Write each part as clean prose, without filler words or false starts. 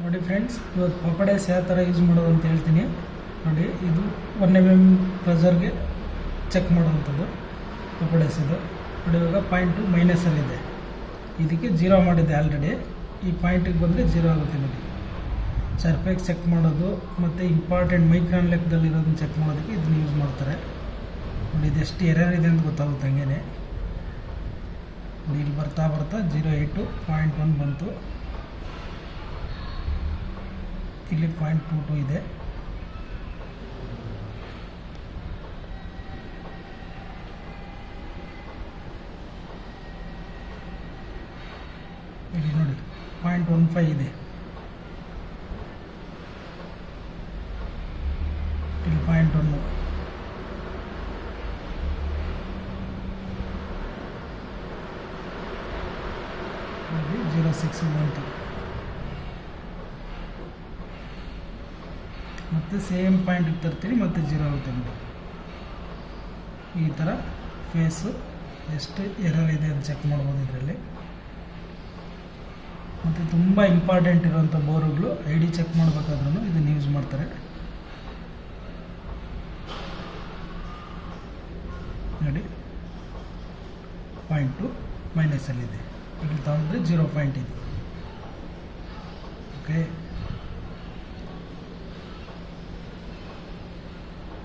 ನೋಡಿ ಫ್ರೆಂಡ್ಸ್, ಇವತ್ತು ಪಪಡೆಸ್ ಯಾವ ಥರ ಯೂಸ್ ಮಾಡೋದು ಅಂತ ಹೇಳ್ತೀನಿ. ನೋಡಿ, ಇದು 1 mm ಪ್ರೆಷರ್ಗೆ ಚೆಕ್ ಮಾಡೋವಂಥದ್ದು ಪಪಡೆಸ್ ಇದು. ನೋಡಿ, ಇವಾಗ ಪಾಯಿಂಟು ಮೈನಸಲ್ಲಿದೆ, ಇದಕ್ಕೆ 0 ಮಾಡಿದೆ ಆಲ್ರೆಡಿ. ಈ ಪಾಯಿಂಟಿಗೆ ಬಂದರೆ 0 ಆಗುತ್ತೆ. ನೋಡಿ, ಸರ್ಫೆಕ್ಸ್ ಚೆಕ್ ಮಾಡೋದು ಮತ್ತು ಇಂಪಾರ್ಟೆಂಟ್ ಮೈಕ್ರಾನ್ ಲೆಕ್ಕದಲ್ಲಿರೋದನ್ನ ಚೆಕ್ ಮಾಡೋದಕ್ಕೆ ಇದನ್ನು ಯೂಸ್ ಮಾಡ್ತಾರೆ. ನೋಡಿ, ಇದೆಷ್ಟು ಎರರ್ ಇದೆ ಅಂತ ಗೊತ್ತಾಗುತ್ತೆ. ಹಂಗೇ ಇಲ್ಲಿ ಬರ್ತಾ 0.8.1 ಬಂತು. ಇಲ್ಲಿ 0.22 ಇದೆ. ಇಲ್ಲಿ ನೋಡಿ 0.15 ಇದೆ. ಇಲ್ಲಿ 0.1. ಇಲ್ಲಿ 0.6 ಬಂತು. ಮತ್ತು ಸೇಮ್ ಪಾಯಿಂಟಿಗೆ ತರ್ತೀನಿ, ಮತ್ತು 0 ಆಗುತ್ತೆ. ನೋಡಿ, ಈ ಥರ ಫೇಸು ಎಷ್ಟು ಎರರ್ ಇದೆ ಅಂತ ಚೆಕ್ ಮಾಡ್ಬೋದು ಇದರಲ್ಲಿ. ಮತ್ತು ತುಂಬ ಇಂಪಾರ್ಟೆಂಟ್ ಇರುವಂಥ ಬೋರ್ಗಳು ID ಚೆಕ್ ಮಾಡಬೇಕಾದ್ರೂ ಇದನ್ನು ಯೂಸ್ ಮಾಡ್ತಾರೆ. ನೋಡಿ, ಪಾಯಿಂಟು ಮೈನಸಲ್ಲಿದೆ. ಇಲ್ಲಿ ತಗೊಂಡ್ರೆ 0 ಪಾಯಿಂಟ್ ಇದೆ. ಓಕೆ,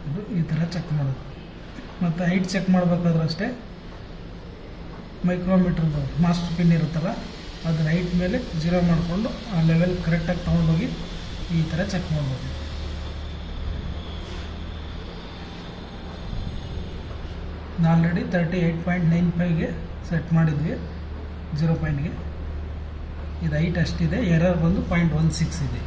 ಇದು ಈ ಥರ ಚೆಕ್ ಮಾಡೋದು. ಮತ್ತು ಹೈಟ್ ಚೆಕ್ ಮಾಡಬೇಕಾದ್ರೂ ಅಷ್ಟೇ, ಮೈಕ್ರೋಮೀಟ್ರದ್ದು ಮಾಸ್ಟರ್ ಪಿನ್ ಇರುತ್ತಲ್ಲ, ಅದರ ಹೈಟ್ ಮೇಲೆ 0 ಮಾಡಿಕೊಂಡು ಆ ಲೆವೆಲ್ ಕರೆಕ್ಟಾಗಿ ತೊಗೊಂಡೋಗಿ ಈ ಥರ ಚೆಕ್ ಮಾಡ್ಬೋದು. ಆಲ್ರೆಡಿ 38.95ಗೆ ಸೆಟ್ ಮಾಡಿದ್ವಿ 0 ಪಾಯಿಂಟ್ಗೆ. ಇದು ಹೈಟ್ ಅಷ್ಟಿದೆ, ಎರರ್ ಬಂದು 0.16 ಇದೆ.